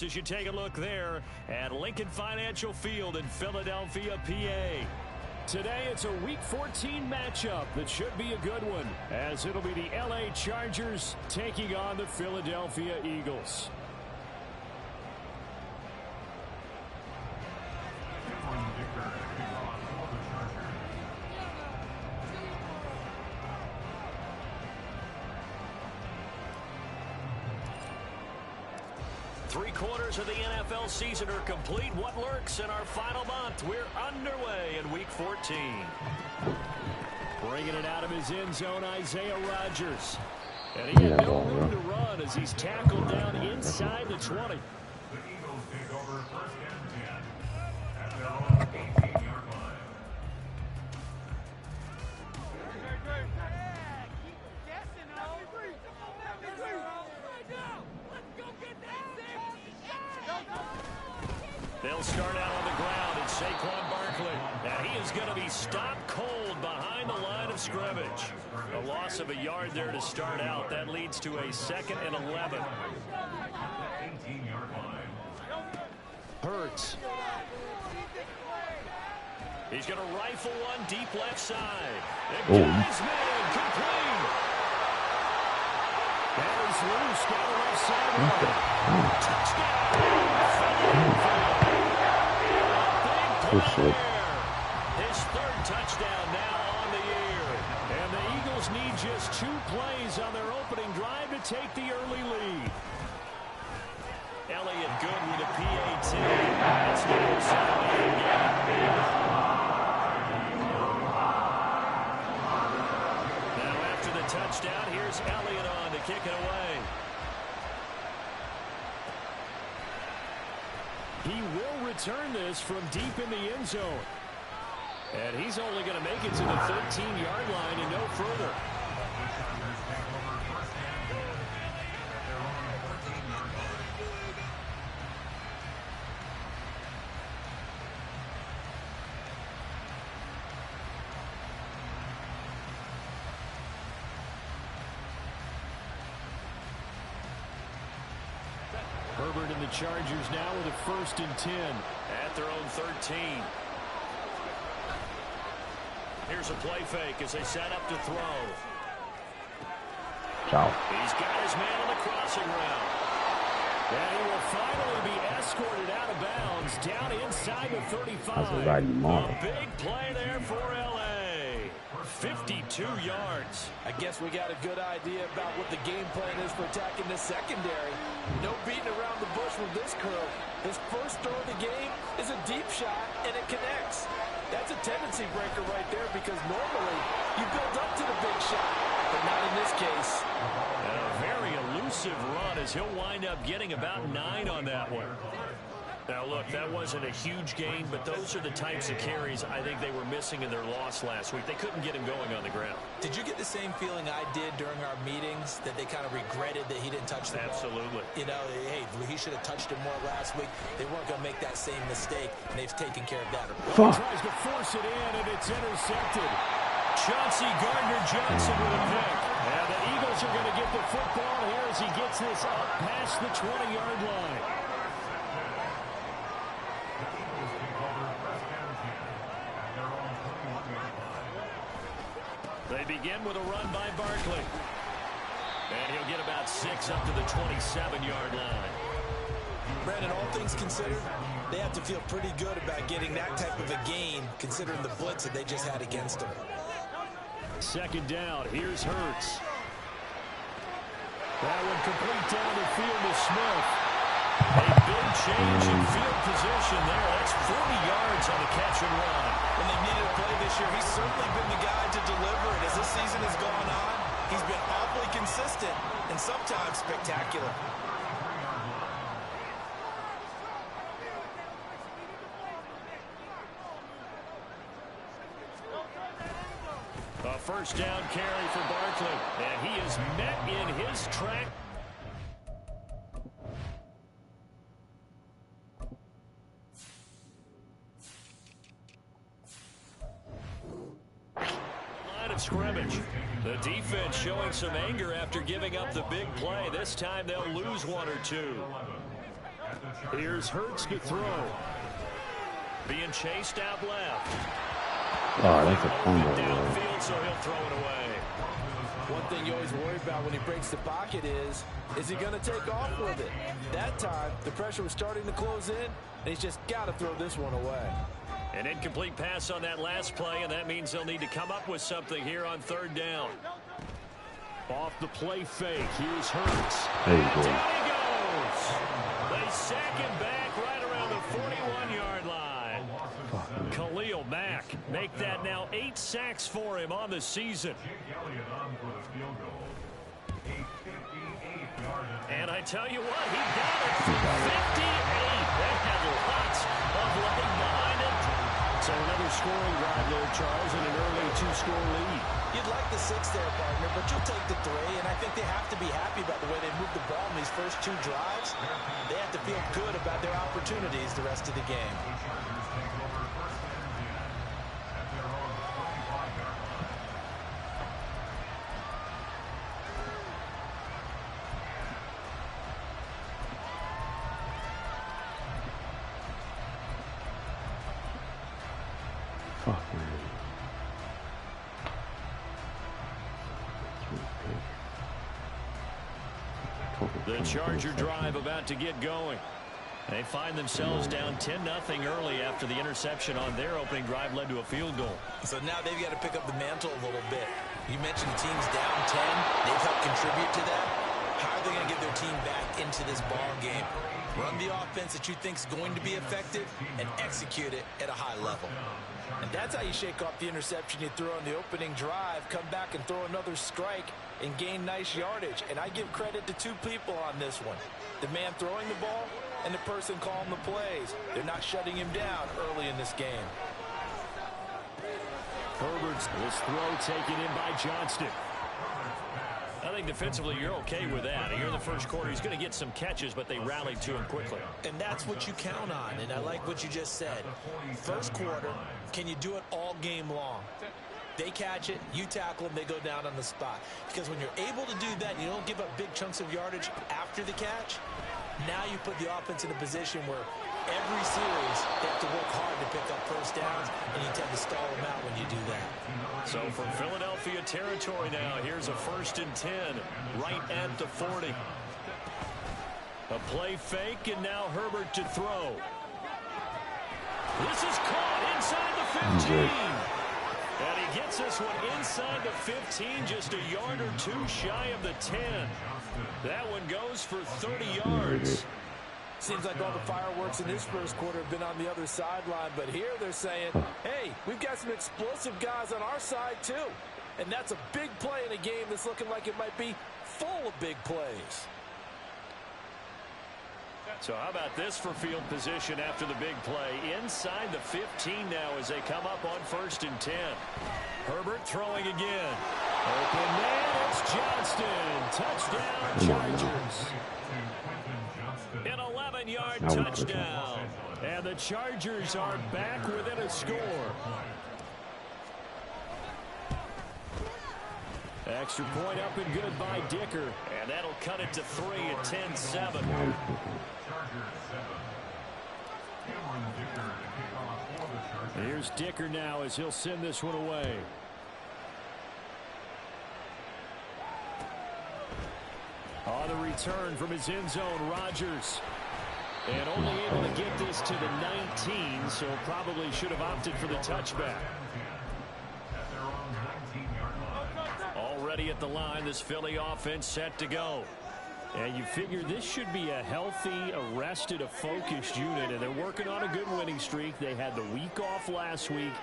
As you take a look there at Lincoln Financial Field in Philadelphia, PA. Today it's a Week 14 matchup that should be a good one, as it'll be the LA Chargers taking on the Philadelphia Eagles. Three-quarters of the NFL season are complete. What lurks in our final month? We're underway in Week 14. Bringing it out of his end zone, Isaiah Rodgers. And he had no room to run as he's tackled down inside the 20. The Eagles take over first and 10 at their own 18-yard line. They'll start out on the ground at Saquon Barkley. And he is going to be stopped cold behind the line of scrimmage. A loss of a yard there to start out. That leads to a 2nd and 11. 18-yard line. Hurts. He's going to rifle one deep left side. The guy's man complete. That is loose down the left sideline. Touchdown. His third touchdown now on the year. And the Eagles need just 2 plays on their opening drive to take the early lead. Elliott good with a PAT. That's the Now after the touchdown, here's Elliott on to kick it away. He will return this from deep in the end zone. And he's only going to make it to the 13-yard line and no further. Herbert and the Chargers now with a 1st and 10 at their own 13. Here's a play fake as they set up to throw. Ciao. He's got his man on the crossing route. And he will finally be escorted out of bounds down inside the 35. A big play there for LA. 52 yards. I guess we got a good idea about what the game plan is for attacking this secondary. No beating around the bush with this curl. His first throw of the game is a deep shot, and it connects. That's a tendency breaker right there because normally you build up to the big shot, but not in this case. And a very elusive run as he'll wind up getting about 9 on that one. Now, look, that wasn't a huge gain, but those are the types of carries I think they were missing in their loss last week. They couldn't get him going on the ground. Did you get the same feeling I did during our meetings, that they kind of regretted that he didn't touch the ball? Absolutely. You know, hey, he should have touched it more last week. They weren't going to make that same mistake, and they've taken care of that. He tries to force it in, and it's intercepted. Chauncey Gardner-Johnson with a pick. And the Eagles are going to get the football here as he gets this up past the 20-yard line. They begin with a run by Barkley. And he'll get about 6 up to the 27-yard line. Brandon, all things considered, they have to feel pretty good about getting that type of a gain, considering the blitz that they just had against them. 2nd down. Here's Hurts. That one complete down the field to Smith. A big change in field position there. That's 40 yards on the catch and run. When they needed a play this year, he's certainly been the guy to deliver it. As this season has gone on, he's been awfully consistent and sometimes spectacular. A 1st down carry for Barkley. And he is met in his track. Line of scrimmage. The defense showing some anger after giving up the big play. This time they'll lose 1 or 2. Here's Hurts to throw. Being chased out left. Oh, that's a fumble. Downfield, so he'll throw it away. One thing you always worry about when he breaks the pocket is he going to take off with it? That time, the pressure was starting to close in, and he's just got to throw this one away. An incomplete pass on that last play, and that means they'll need to come up with something here on third down. Off the play fake, here's Hurts. There you go. Down he goes. They sack him back right around the 41-yard line. Khalil Mack make that now 8 sacks for him on the season. And I tell you what, he got it from 58. That had lots of leg behind it. So another scoring drive there, Charles, and an early 2-score lead. You'd like the 6 there, partner, but you'll take the 3, and I think they have to be happy about the way they moved the ball in these first 2 drives. They have to feel good about their opportunities the rest of the game. The Charger drive about to get going. They find themselves down 10-0 early after the interception on their opening drive led to a field goal. So now they've got to pick up the mantle a little bit. You mentioned the team's down 10. They've helped contribute to that. How are they going to get their team back into this ball game? Run the offense that you think is going to be effective and execute it at a high level. And that's how you shake off the interception you threw on the opening drive, come back and throw another strike and gain nice yardage. And I give credit to 2 people on this one. The man throwing the ball and the person calling the plays. They're not shutting him down early in this game. Herbert's this throw taken in by Johnston. I think defensively you're okay with that. Here in the first quarter, he's going to get some catches, but they rallied to him quickly. And that's what you count on, and I like what you just said. First quarter, can you do it all game long? They catch it, you tackle them, they go down on the spot. Because when you're able to do that, and you don't give up big chunks of yardage after the catch, now you put the offense in a position where every series they have to work hard to pick up first downs, and you tend to stall them out when you do that. So from Philadelphia territory now, here's a 1st and 10 right at the 40. A play fake, and now Herbert to throw. This is caught inside the 15. And he gets this one inside the 15, just a yard or 2 shy of the 10. That one goes for 30 yards. Seems like all the fireworks in this first quarter have been on the other sideline, but here they're saying, hey, we've got some explosive guys on our side too. And that's a big play in a game that's looking like it might be full of big plays. So how about this for field position after the big play? Inside the 15 now as they come up on 1st and 10. Herbert throwing again. Open man, it's Johnston. Touchdown, Chargers. An 11-yard touchdown. And the Chargers are back within a score. Extra point up and good by Dicker. And that'll cut it to 3 at 10-7. Here's Dicker now as he'll send this one away. On the return from his end zone, Rodgers. And only able to get this to the 19, so probably should have opted for the touchback. Already at the line, this Philly offense set to go. And you figure this should be a healthy, arrested, a focused unit, and they're working on a good winning streak. They had the week off last week.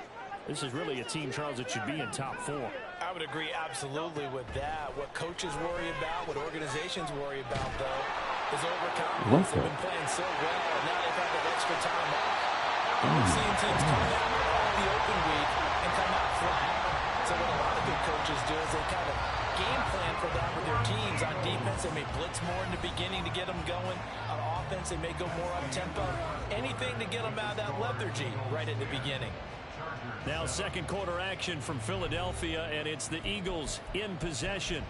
This is really a team, Charles, that should be in top 4. I would agree absolutely with that. What coaches worry about, what organizations worry about, though, is overconfidence. They've been playing so well, and now they've had that extra time off. We've seen teams come out on the open week and come out flat. So what a lot of good coaches do is they kind of game plan for that with their teams. On defense, they may blitz more in the beginning to get them going. On offense, they may go more up-tempo. Anything to get them out of that lethargy right at the beginning. Now second quarter action from Philadelphia, and it's the Eagles in possession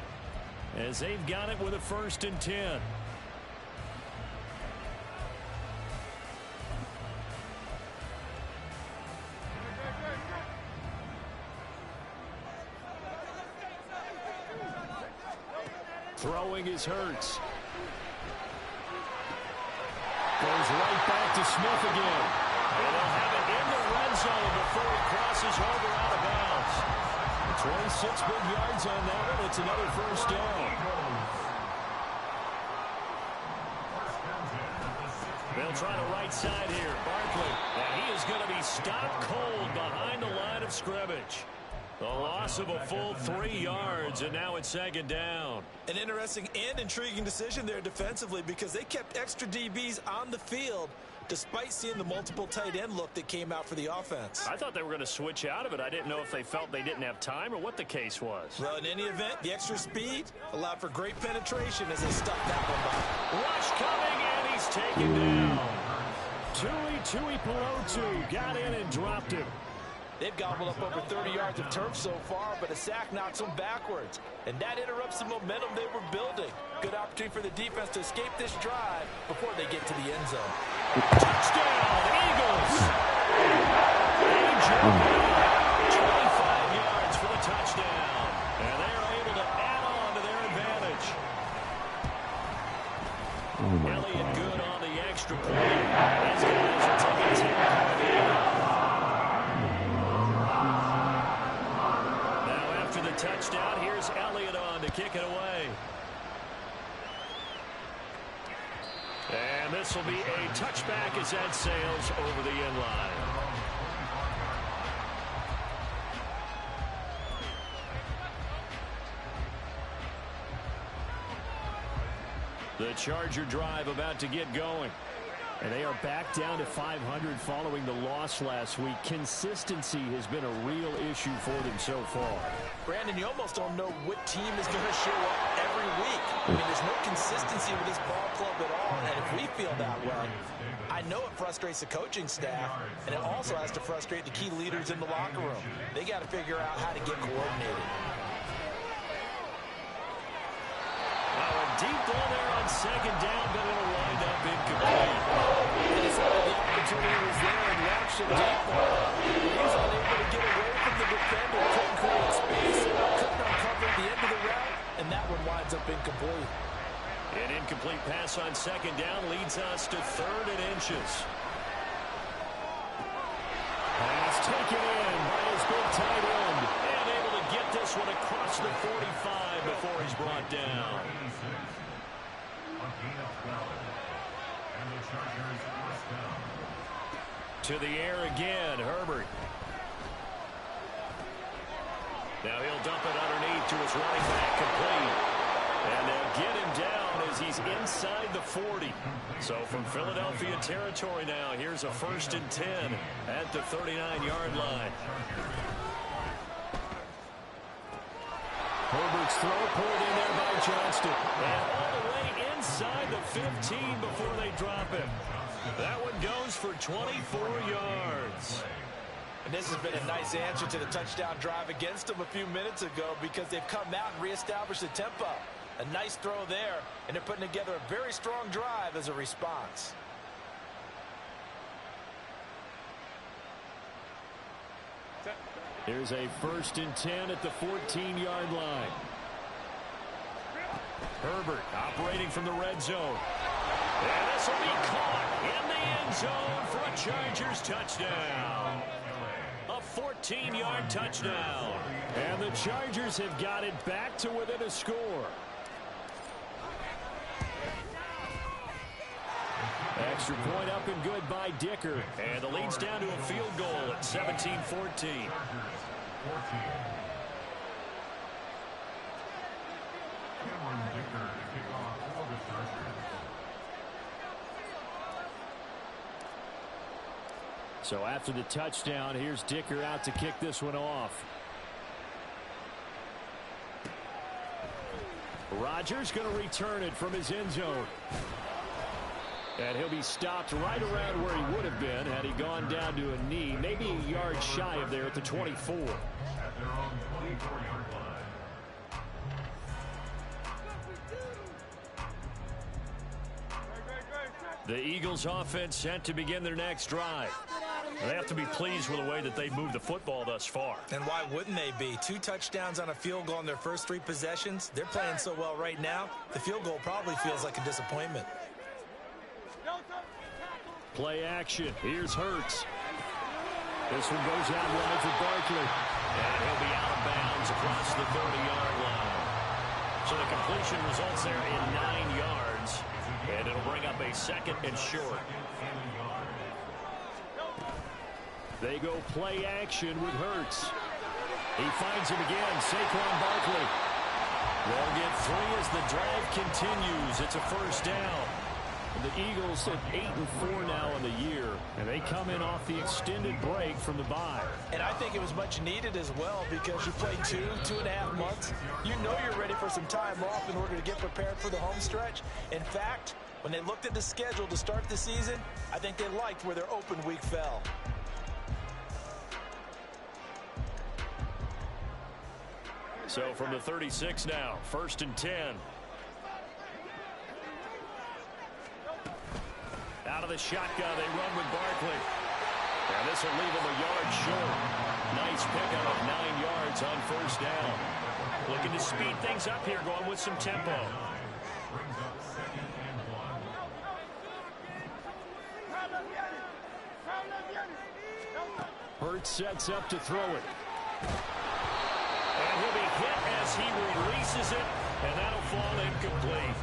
as they've got it with a 1st and 10. Throwing is Hurts. Goes right back to Smith again. And they'll have it in the red zone before he crosses over out of bounds. 26 big yards on that one. It's another first down. They'll try the right side here. Barkley. And he is going to be stopped cold behind the line of scrimmage. The loss of a full 3 yards, and now it's second down. An interesting and intriguing decision there defensively because they kept extra DBs on the field despite seeing the multiple tight end look that came out for the offense. I thought they were going to switch out of it. I didn't know if they felt they didn't have time or what the case was. Well, in any event, the extra speed allowed for great penetration as they stuffed that one by. Rush coming, and he's taken down. Tui Pelotu got in and dropped him. They've gobbled up over 30 yards of turf so far, but a sack knocks them backwards. And that interrupts the momentum they were building. Good opportunity for the defense to escape this drive before they get to the end zone. Touchdown, Eagles! 25 yards for the touchdown. And they are able to add on to their advantage. Elliott good on the extra point. These guys are taking 10 yards. Touchdown. Here's Elliott on to kick it away. And this will be a touchback as that sails over the end line. The Charger drive about to get going. And they are back down to 500 following the loss last week. Consistency has been a real issue for them so far. Brandon, you almost don't know what team is going to show up every week. I mean, there's no consistency with this ball club at all. And if we feel that way, I know it frustrates the coaching staff, and it also has to frustrate the key leaders in the locker room. They got to figure out how to get coordinated. Deep ball there on second down, but it'll wind up incomplete. And it's like the opportunity was there and launched a deep ball. He's unable to get away from the defender, couldn't create space, couldn't uncover the end of the route, and that one winds up incomplete. An incomplete pass on second down leads us to 3rd and inches. Pass taken in by his big tight end, and able to get this one across the 45 before he's brought down. To the air again, Herbert. Now he'll dump it underneath to his running back, complete. And they'll get him down as he's inside the 40. So from Philadelphia territory now, here's a 1st and 10 at the 39-yard line. Herbert's throw pulled in there by Johnston. And all the way inside the 15 before they drop him. That one goes for 24 yards. And this has been a nice answer to the touchdown drive against them a few minutes ago because they've come out and reestablished the tempo. A nice throw there, and they're putting together a very strong drive as a response. Here's a 1st and 10 at the 14-yard line. Herbert operating from the red zone. And this will be caught in the end zone for a Chargers touchdown. A 14-yard touchdown. And the Chargers have got it back to within a score. Extra point up and good by Dicker. And the lead's down to a field goal at 17-14. So after the touchdown, here's Dicker out to kick this one off. Rodgers going to return it from his end zone. And he'll be stopped right around where he would have been had he gone down to a knee, maybe a yard shy of there at the 24. The Eagles offense set to begin their next drive. They have to be pleased with the way that they've moved the football thus far. And why wouldn't they be? 2 touchdowns on a field goal in their first 3 possessions. They're playing so well right now, the field goal probably feels like a disappointment. Play action. Here's Hurts. This one goes out wide for Barkley. And he'll be out of bounds across the 30-yard line. So the completion results there in 9 yards. And it'll bring up a 2nd and short. They go play action with Hurts. He finds him again, Saquon Barkley. They'll get 3 as the drive continues. It's a first down. The Eagles at 8-4 now in the year, and they come in off the extended break from the bye. And I think it was much needed as well because you played 2.5 months. You know you're ready for some time off in order to get prepared for the home stretch. In fact, when they looked at the schedule to start the season, I think they liked where their open week fell. So from the 36 now, 1st and 10. Out of the shotgun, they run with Barkley. And this will leave him a yard short. Nice pickup of 9 yards on first down. Looking to speed things up here, going with some tempo. Hurts sets up to throw it. And he'll be hit as he releases it, and that'll fall incomplete.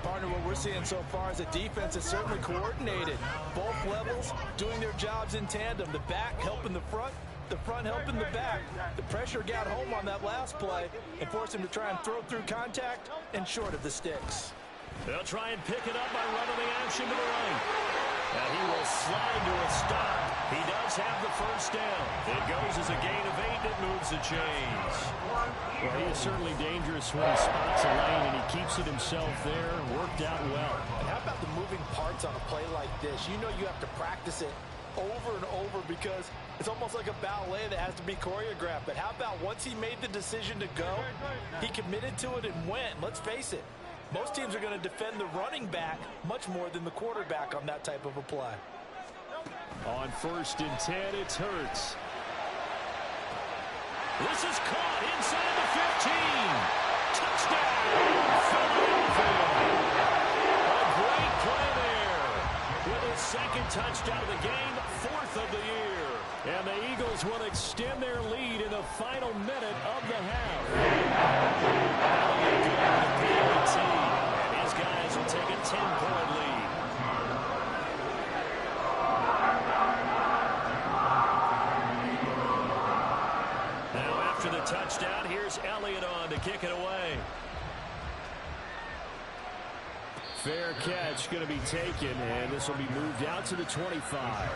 Partner, what we're seeing so far is a defense that's certainly coordinated. Both levels doing their jobs in tandem. The back helping the front helping the back. The pressure got home on that last play and forced him to try and throw through contact and short of the sticks. They'll try and pick it up by running the action to the right. And he will slide to a stop. He does have the first down. It goes as a gain of 8. It moves the chains. Well, he is certainly dangerous when he spots a lane, and he keeps it himself there. Worked out well. And how about the moving parts on a play like this? You know you have to practice it over and over because it's almost like a ballet that has to be choreographed. But how about once he made the decision to go, he committed to it and went. Let's face it. Most teams are going to defend the running back much more than the quarterback on that type of a play. On 1st and 10, it's Hurts. This is caught inside the 15. Touchdown, Philadelphia. A great play there. With his 2nd touchdown of the game, 4th of the year. And the Eagles will extend their lead in the final minute of the half. And his guys will take a 10-point lead. Now after the touchdown, here's Elliott on to kick it away. Fair catch going to be taken, and this will be moved out to the 25.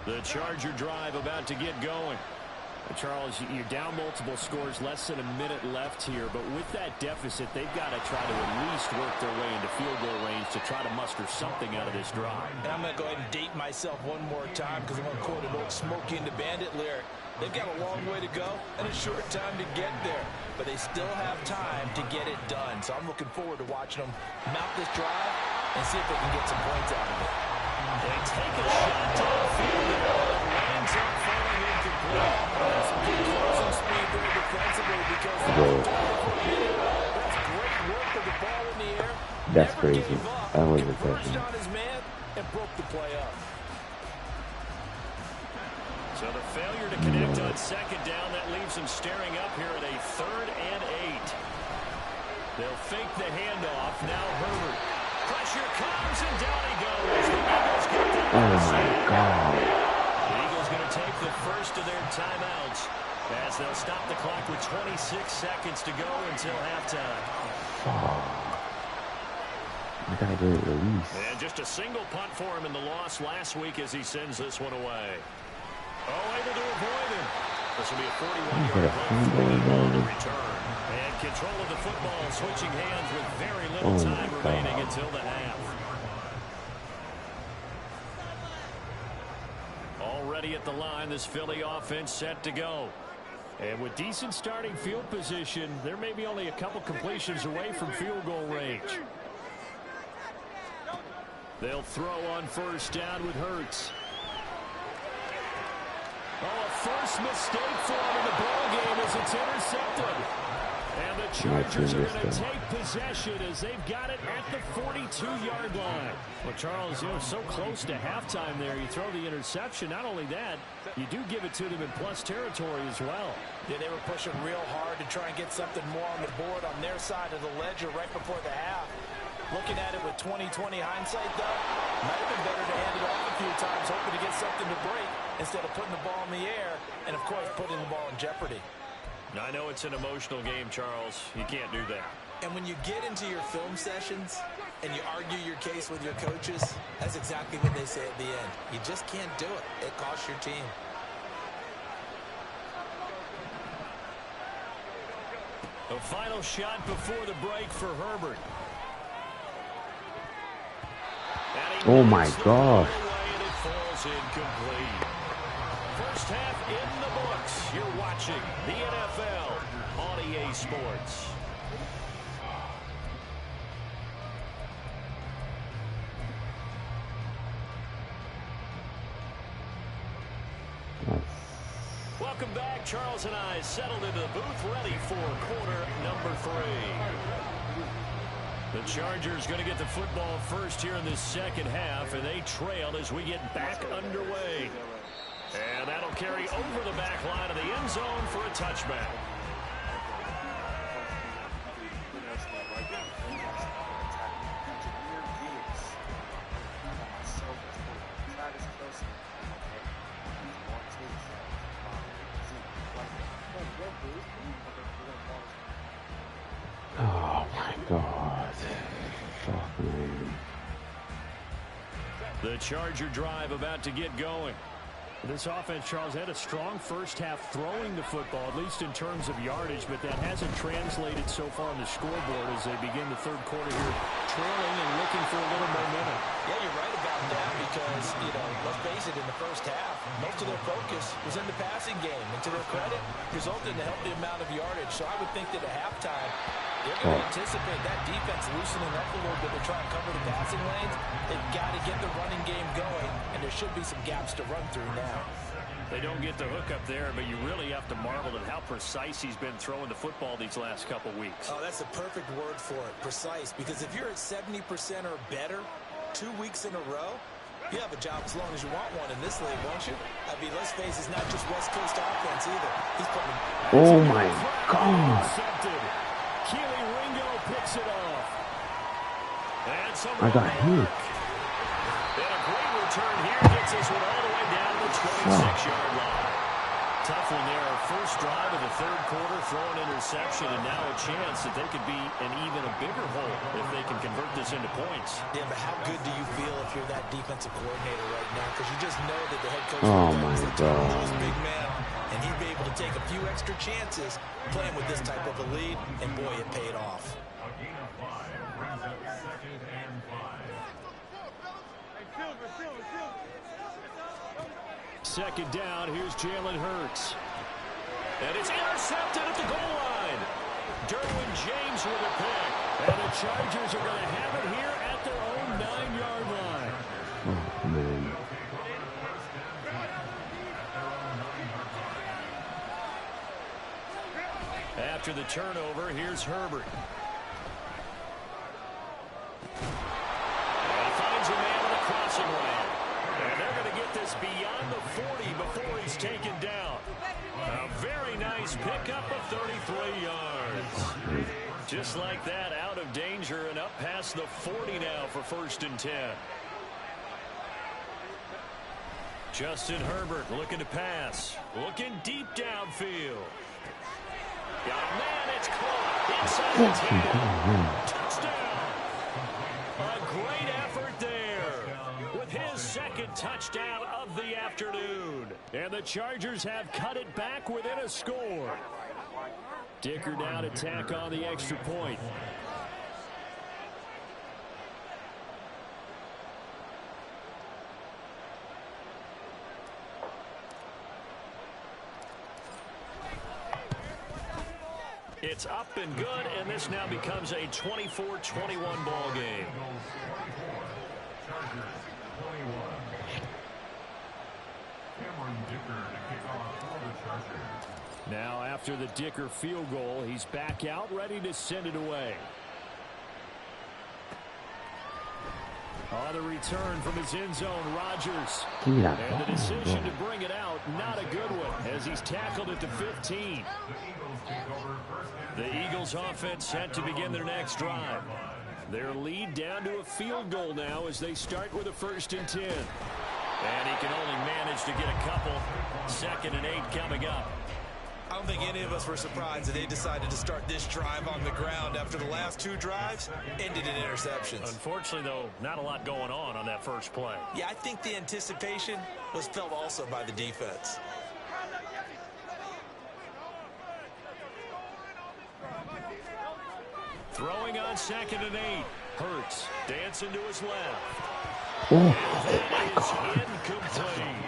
The Charger drive about to get going. Charles, you're down multiple scores, less than a minute left here, but with that deficit, they've got to try to at least work their way into field goal range to try to muster something out of this drive. And I'm going to go ahead and date myself one more time because I'm going to quote an old Smokey and the Bandit lyric. They've got a long way to go and a short time to get there, but they still have time to get it done. So I'm looking forward to watching them mount this drive and see if they can get some points out of it. They take a shot to the field and it lands up falling incomplete. Some good closing speed there defensively because that's great work with the ball in the air. That's crazy. That was a touchdown. On his man and broke the play up. So the failure to connect on 2nd down, that leaves him staring up here at a 3rd and 8. They'll fake the handoff. Now Herbert. Pressure comes and down he goes. The Eagles get that. Oh my God. The Eagles going to take the first of their timeouts as they'll stop the clock with 26 seconds to go until halftime. The guy didn't release. And just a single punt for him in the loss last week as he sends this one away. Oh, able to avoid him. This will be a 41-yard punt for the return. And Control of the football, switching hands with very little time remaining until the half. Already at the line, this Philly offense set to go. And with decent starting field position, there may be only a couple completions away from field goal range. They'll throw on first down with Hurts. Oh, a first mistake for him in the ball game as it's intercepted. And the Chargers are going to take possession as they've got it at the 42-yard line. Well, Charles, you know, so close to halftime there. You throw the interception. Not only that, you do give it to them in plus territory as well. Yeah, they were pushing real hard to try and get something more on the board on their side of the ledger right before the half. Looking at it with 20/20 hindsight, though, might have been better to hand it off a few times, hoping to get something to break instead of putting the ball in the air and, of course, putting the ball in jeopardy. I know it's an emotional game, Charles. You can't do that. And when you get into your film sessions and you argue your case with your coaches, that's exactly what they say at the end. You just can't do it. It costs your team. A final shot before the break for Herbert. Oh my gosh. And it falls incomplete. First half in the books. You're watching the NFL on EA Sports. Welcome back. Charles and I settled into the booth, ready for quarter number 3. The Chargers going to get the football first here in this second half, and they trail as we get back underway. And that'll carry over the back line of the end zone for a touchback. Oh my God. Fuck, man. The Charger drive about to get going. This offense, Charles, had a strong first half throwing the football, at least in terms of yardage, but that hasn't translated so far on the scoreboard as they begin the third quarter here, trailing and looking for a little momentum. Yeah, you're right about that because, you know, let's face it, in the first half, most of their focus was in the passing game. And to their credit, resulted in a healthy amount of yardage. So I would think that at halftime, they're going to anticipate that defense loosening up a little bit to try and cover the passing lanes. They've got to get the running game going, and there should be some gaps to run through now. They don't get the hook up there, but you really have to marvel at how precise he's been throwing the football these last couple weeks. Oh, that's the perfect word for it, precise. Because if you're at 70% or better 2 weeks in a row, you have a job as long as you want one in this league, won't you? I mean, let's face it, it's not just West Coast offense either. He's putting... Oh my God. Keely Ringo picks it off. And I got hit. And a great return here gets us one all the way down to the 26-yard line. Tough one there. First drive of the third quarter, throwing interception, and now a chance that they could be an even a bigger hole if they can convert this into points. Yeah, but how good do you feel if you're that defensive coordinator right now? Because you just know that the head coach my God. knows big man, and he'd be able to take a few extra chances playing with this type of a lead, and boy, it paid off. A gain of 5 brings up 2nd and 5. Second down, here's Jalen Hurts. And it's intercepted at the goal line. Derwin James with a pick. And the Chargers are going to have it here at their own 9-yard line. Oh, man. After the turnover, here's Herbert. And he finds a man on the crossing lane. And they're going to get this beyond the 40 before he's taken down. A very nice pickup of 33 yards. Just like that, out of danger and up past the 40 now for 1st and 10. Justin Herbert looking to pass. Looking deep downfield. Got a man, it's caught. Inside the 10. Touchdown. A great effort there with his 2nd touchdown of the afternoon. And the Chargers have cut it back within a score. Dicker now to tack on the extra point. It's up and good, and this now becomes a 24-21 ball game. Now after the Dicker field goal, he's back out, ready to send it away. On the return from his end zone, Rodgers. And the decision to bring it out, not a good one, as he's tackled at the 15. The Eagles offense set to begin their next drive. Their lead down to a field goal now as they start with a 1st and 10. And he can only manage to get a couple. 2nd and 8 coming up. I don't think any of us were surprised that they decided to start this drive on the ground after the last 2 drives ended in interceptions. Unfortunately, though, not a lot going on that first play. Yeah, I think the anticipation was felt also by the defense. Throwing on 2nd and 8. Hurts dancing to his left. Oh,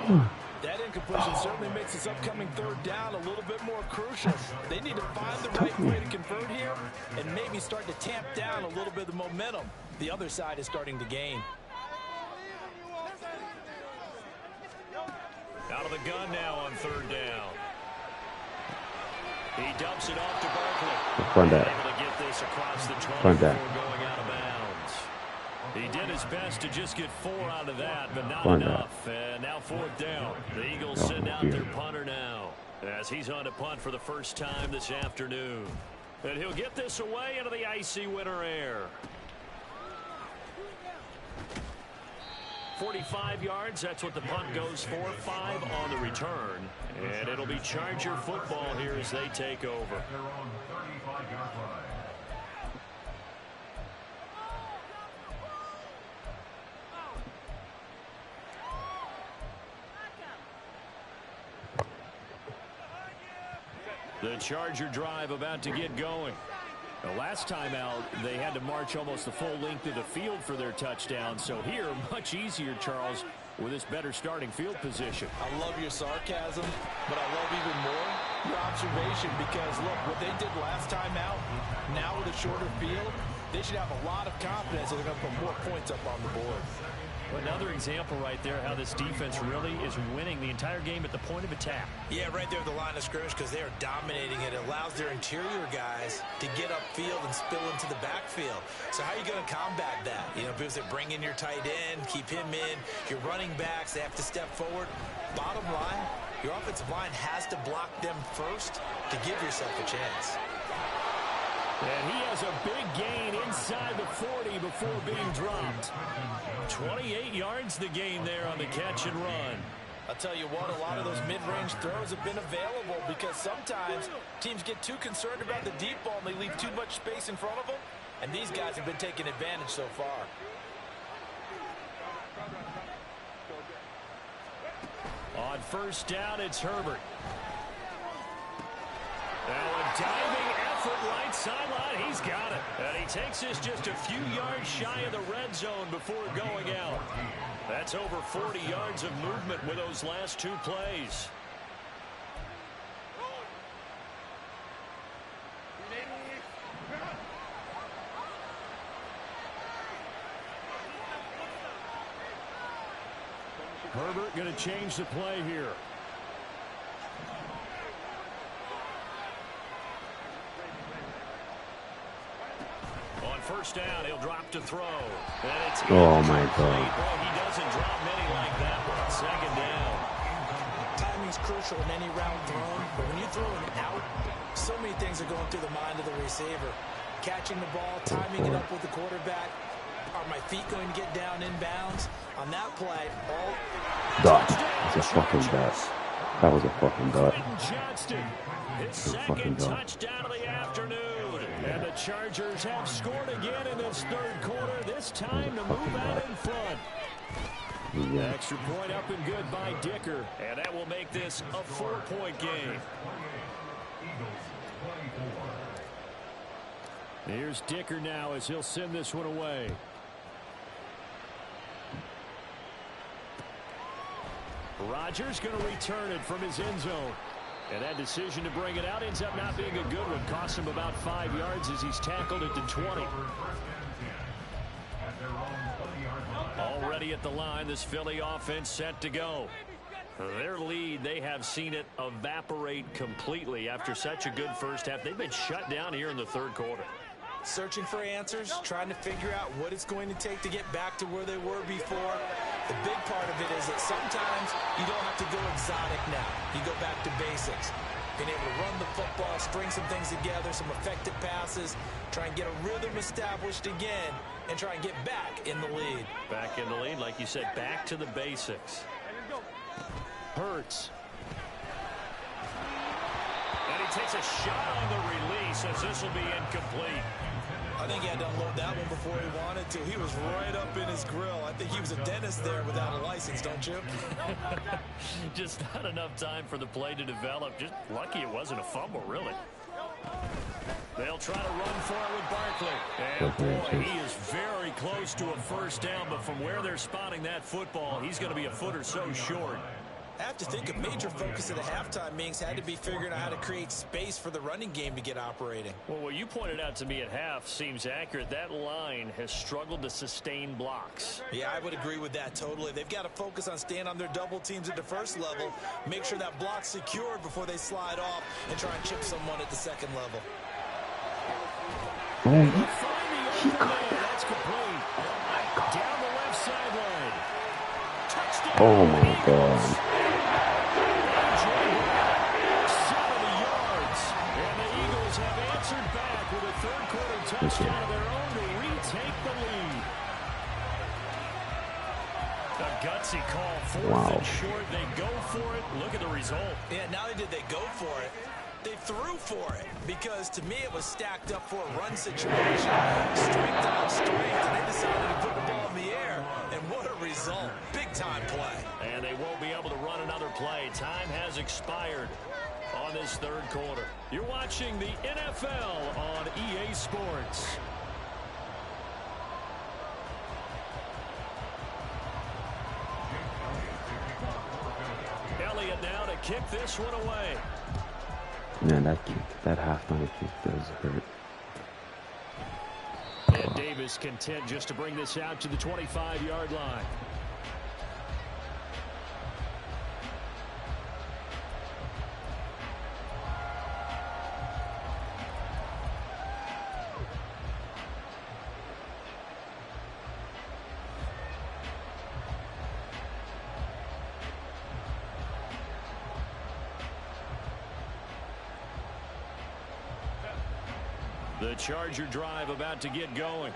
Incomplete. That incompletion certainly makes this upcoming 3rd down a little bit more crucial. They need to find the right way to convert here and maybe start to tamp down a little bit of the momentum the other side is starting to gain. Out of the gun now on 3rd down. He dumps it off to Barkley. Run that. Able to get this across the 20 Run that. before going out of bounds. He did his best to just get 4 out of that, but not Run enough. And now 4th down. The Eagles send out their punter now as he's on to punt for the first time this afternoon. And he'll get this away into the icy winter air. 45 yards, that's what the punt goes for. 5 on the return. And it'll be Charger football here as they take over. They're on 35-yard line. The Charger drive about to get going. The last time out, they had to march almost the full length of the field for their touchdown. So here, much easier, Charles, with this better starting field position. I love your sarcasm, but I love even more your observation because, look, what they did last time out, now with a shorter field, they should have a lot of confidence that they're going to put more points up on the board. Another example right there how this defense really is winning the entire game at the point of attack. Yeah, right there at the line of scrimmage because they are dominating it. It allows their interior guys to get upfield and spill into the backfield. So how are you going to combat that? You know, because they bring in your tight end, keep him in. Your running backs, they have to step forward. Bottom line, your offensive line has to block them first to give yourself a chance. And he has a big gain inside the 40 before being dropped. 28 yards the gain there on the catch and run. I'll tell you what, a lot of those mid-range throws have been available because sometimes teams get too concerned about the deep ball and they leave too much space in front of them. And these guys have been taking advantage so far. On 1st down, it's Herbert. Now a diving effort right sideline. He's got it. And he takes this just a few yards shy of the red zone before going out. That's over 40 yards of movement with those last 2 plays. Herbert going to change the play here. On 1st down, he'll drop to throw. And it's oh my God. Boy, he doesn't drop many like that one. 2nd down. Timing's crucial in any route thrown, but when you throw an out, so many things are going through the mind of the receiver. Catching the ball, timing it up with the quarterback. Are my feet going to get down inbounds? On that play, all... Dot. That's a fucking dot. That was a fucking dot. Johnston, his 2nd touchdown of the afternoon. And the Chargers have scored again in this 3rd quarter, this time to move out in front. Yeah. Extra point up and good by Dicker, and that will make this a 4-point game. Eagles 24. Here's Dicker now as he'll send this one away. Rodgers going to return it from his end zone. And that decision to bring it out ends up not being a good one. Cost him about 5 yards as he's tackled at the 20. Already at the line, this Philly offense set to go. Their lead, they have seen it evaporate completely after such a good first half. They've been shut down here in the third quarter. Searching for answers, trying to figure out what it's going to take to get back to where they were before. The big part of it is that sometimes you don't have to go exotic now. You go back to basics. Being able to run the football, string some things together, some effective passes, try and get a rhythm established again, and try and get back in the lead. Back in the lead, like you said, back to the basics. Hurts. And he takes a shot on the release as this will be incomplete. I think he had to unload that one before he wanted to. He was right up in his grill. I think he was a dentist there without a license, don't you? Just not enough time for the play to develop. Just lucky it wasn't a fumble, really. They'll try to run for it with Barkley. And boy, he is very close to a first down, but from where they're spotting that football, he's going to be a foot or so short. I have to think a major focus of the halftime meetings had to be figuring out how to create space for the running game to get operating. Well, what you pointed out to me at half seems accurate. That line has struggled to sustain blocks. Yeah, I would agree with that totally. They've got to focus on staying on their double teams at the first level, make sure that block's secured before they slide off and try and chip someone at the second level. Oh, he caught that. That's complete. Down the left sideline. Touchdown. Oh my God. 70 yards. And the Eagles have answered back with a third quarter touchdown of their own to retake the lead. A gutsy call, fourth and short. They go for it. Look at the result. Yeah, not only did they go for it, they threw for it, because to me it was stacked up for a run situation. Strength on strength, and they decided to put the ball in the air, and what a result. Big-time play. And they won't be able to run another play. Time has expired on this third quarter. You're watching the NFL on EA Sports. Elliott now to kick this one away. Man, that halftime kick does hurt. And Davis content just to bring this out to the 25-yard line. The Charger drive about to get going.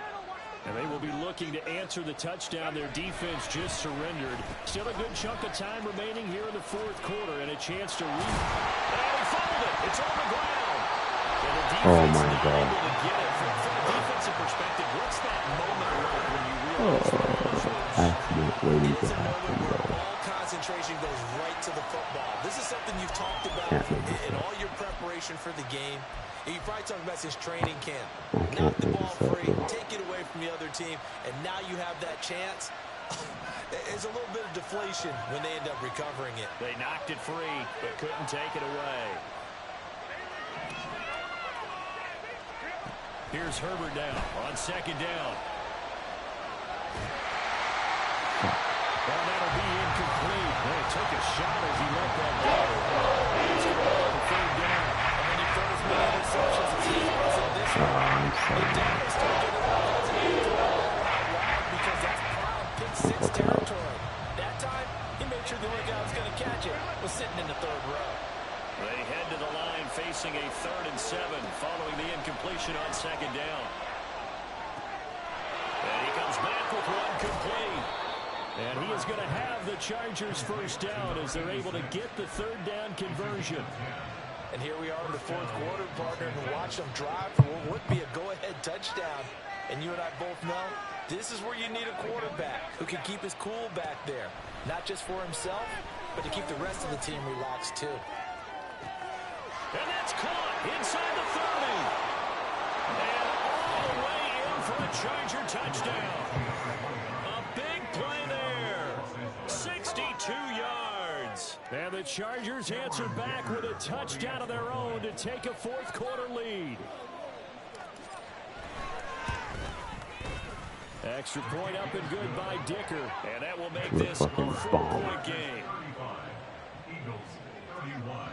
And they will be looking to answer the touchdown. Their defense just surrendered. Still a good chunk of time remaining here in the fourth quarter and a chance to and he fumbled it. It's on the ground. And the defense not able to get it. From a defensive perspective, what's that moment like when you realize accident waiting to happen, though. All concentration goes right to the football. This is something you've talked about in all your preparation for the game. You probably talked about since training camp. Knock the ball free, take it away from the other team, and now you have that chance. There's a little bit of deflation when they end up recovering it. They knocked it free, but couldn't take it away. Here's Herbert now on second down. Well, that'll be incomplete. Well, he took a shot as he let that go. He's going to go for third down. And when you throw as many interceptions as he was in this one, the Dallas don't get it all. Doesn't even throw the ball out wide because that's prime pick six territory. That time, he made sure the only guy who was going to catch it was sitting in the third row. They head to the line facing a 3rd and 7 following the incompletion on second down. And he comes back with one complete. And he is going to have the Chargers first down as they're able to get the third down conversion. And here we are in the fourth quarter, partner, and watch them drive for what would be a go-ahead touchdown. And you and I both know this is where you need a quarterback who can keep his cool back there. Not just for himself, but to keep the rest of the team relaxed too. And that's caught inside the 30. And Charger touchdown. A big play there. 62 yards. And the Chargers answer back with a touchdown of their own to take a fourth-quarter lead. Extra point up and good by Dicker. And that will make this a 4-point game. Eagles 31.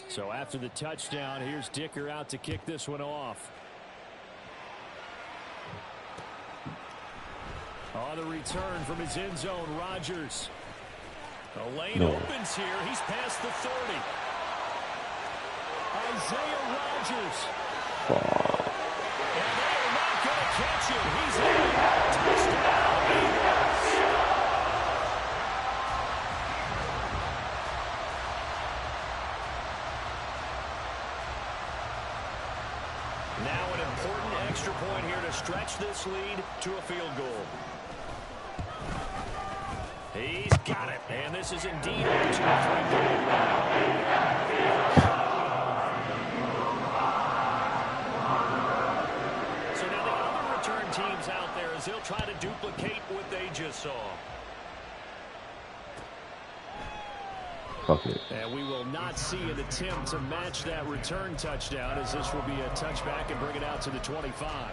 So after the touchdown, here's Dicker out to kick this one off. On the return from his end zone, Rodgers. The lane opens here. He's past the 30. Isaiah Rodgers. And they are not going to catch him. He's in. Touchdown, Eagles. Now an important extra point here to stretch this lead to a field goal. He's got it, and this is indeed a 2-3-point So now the other return teams out there as they'll try to duplicate what they just saw. Fuck it. And we will not see an attempt to match that return touchdown, as this will be a touchback and bring it out to the 25.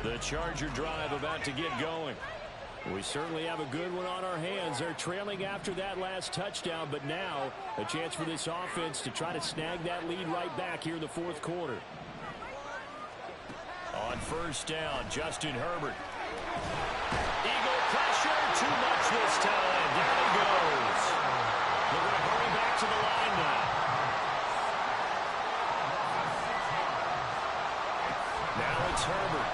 The Charger drive about to get going. We certainly have a good one on our hands. They're trailing after that last touchdown, but now a chance for this offense to try to snag that lead right back here in the fourth quarter. On first down, Justin Herbert. Eagle pressure, too much this time. Down he goes. They're going to hurry back to the line now. Now it's Herbert.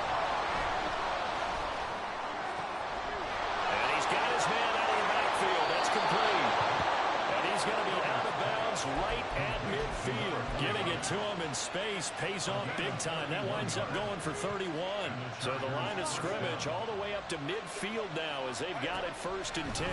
And he's got his man out of the backfield. That's complete. And he's going to be out of bounds right at midfield. Giving it to him in space pays off big time. That winds up going for 31. So the line of scrimmage all the way up to midfield now as they've got it 1st and 10.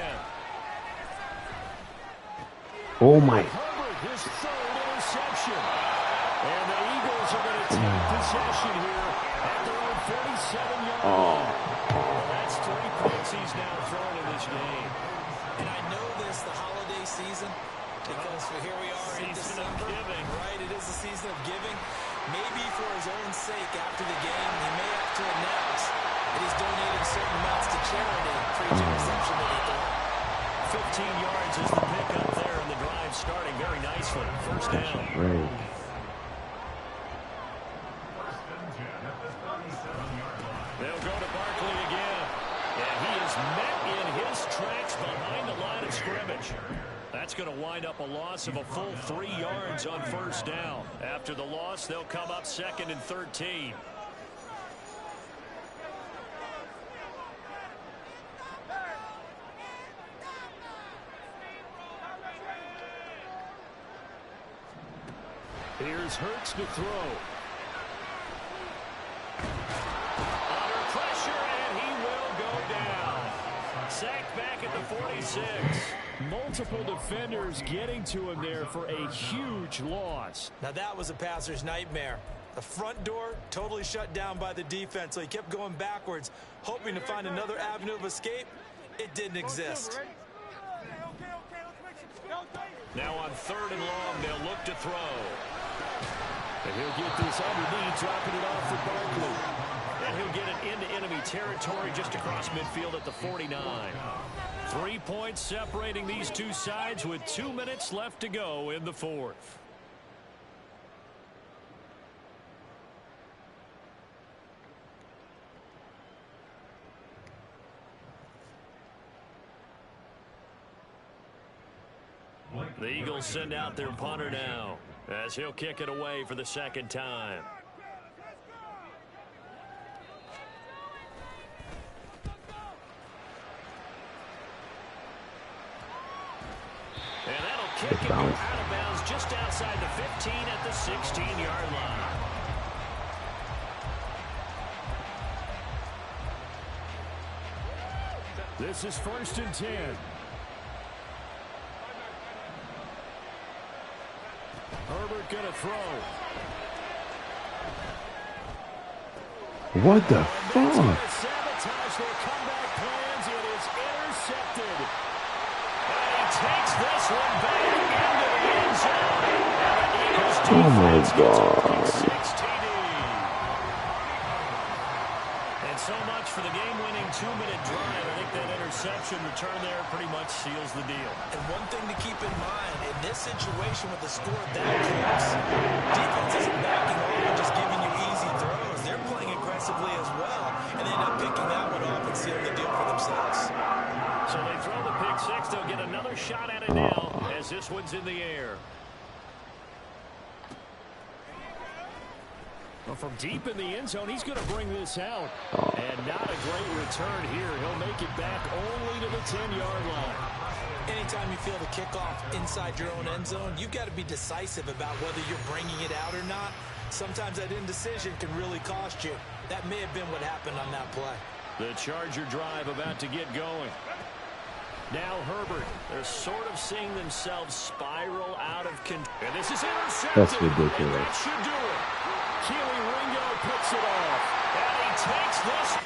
Oh my. Herbert, his 3rd interception. And the Eagles are going to take possession here at their own 47-yard line. Well, that's 3 points he's now thrown in this game. And I know this, the holiday season, because here we are in Season of December. giving. Right, it is the season of giving. Maybe for his own sake after the game, he may have to announce that he's donated certain amounts to charity for each interception that he threw. 15 yards is the pickup there, and the drive starting very nicely. 1st down. Great. They'll go to Barkley again. And he is met in his tracks behind the line of scrimmage. That's going to wind up a loss of a full 3 yards on 1st down. After the loss, they'll come up 2nd and 13. Here's Hurts to throw. Under pressure, and he will go down. Sacked back at the 46. Multiple defenders getting to him there for a huge loss. Now that was a passer's nightmare. The front door totally shut down by the defense, so he kept going backwards, hoping to find another avenue of escape. It didn't exist. Now on 3rd and long, they'll look to throw. And he'll get this underneath, dropping it off for Barkley. And he'll get it into enemy territory just across midfield at the 49. 3 points separating these two sides with 2 minutes left to go in the 4th. The Eagles send out their punter now as he'll kick it away for the 2nd time. And that'll kick and go out of bounds just outside the 15 at the 16-yard line. This is 1st and 10. Herbert gonna throw. What the That's fuck? gonna sabotage their comeback plans. It is intercepted. And he takes this one back into the end zone. And the Eagles Oh my defense gets a God. pick 6 TD. And so much for the game-winning 2-minute drive. I think that interception return there pretty much seals the deal. And one thing to keep in mind, in this situation with the score that close, defense isn't backing off and just giving you easy throws. They're playing aggressively as well, and they end up picking that one off and sealing the deal for themselves. So they throw the pick 6. They'll get another shot at it now as this one's in the air. Well, from deep in the end zone, he's going to bring this out. And not a great return here. He'll make it back only to the 10-yard line. Anytime you feel the kickoff inside your own end zone, you've got to be decisive about whether you're bringing it out or not. Sometimes that indecision can really cost you. That may have been what happened on that play. The Charger drive about to get going. Now Herbert, they're sort of seeing themselves spiral out of control. And this is intercepted. That's ridiculous. And that should do it. Keely Ringo puts it off. And he takes this.